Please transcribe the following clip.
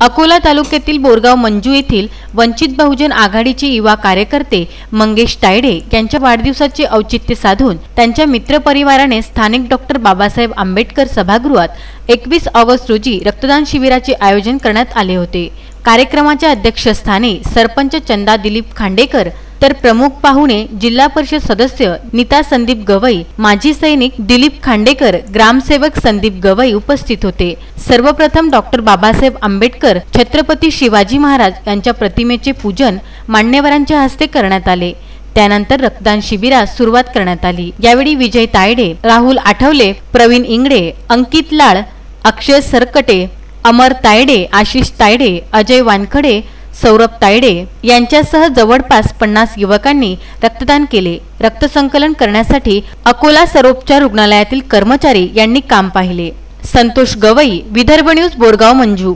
अकोला तालुक्यातील बोरगाव मंजू येथील वंचित बहुजन आघाडीचे युवा कार्यकर्ते मंगेश तायडे यांच्या वाढदिवसाचे औचित्य साधून त्यांच्या मित्रपरिवाराने स्थानिक डॉक्टर बाबासाहेब आंबेडकर सभागृहात 21 ऑगस्ट रोजी रक्तदान शिबिराचे आयोजन करण्यात आले होते। कार्यक्रमाच्या अध्यक्षस्थानी सरपंच चंदा दिलीप खांडेकर तर प्रमुख पाहुणे जिल्हा परिषद सदस्य नीता संदीप गवई, माजी सैनिक दिलीप खांडेकर, ग्रामसेवक संदीप गवई उपस्थित होते। सर्वप्रथम डॉक्टर बाबासाहेब आंबेडकर छत्रपती शिवाजी महाराज यांच्या प्रतिमेचे पूजन मान्यवरांच्या हस्ते करण्यात आले। त्यानंतर रक्तदान शिबिरास सुरुवात करण्यात आली। यावेळी विजय तायडे, राहुल आठवले, प्रवीण इंगडे, अंकित लाळ, अक्षय सरकटे, अमर तायडे, आशिष तायडे, अजय वानखडे, सौरभ तायडे यांच्यासह जवळपास 50 युवकांनी रक्तदान केले। रक्तसंकलन करण्यासाठी अकोला सर्वोपचार रुग्णालयातील कर्मचारी यांनी काम पाहिले। संतोष गवई, विदर्भ न्यूज, बोरगाव मंजू।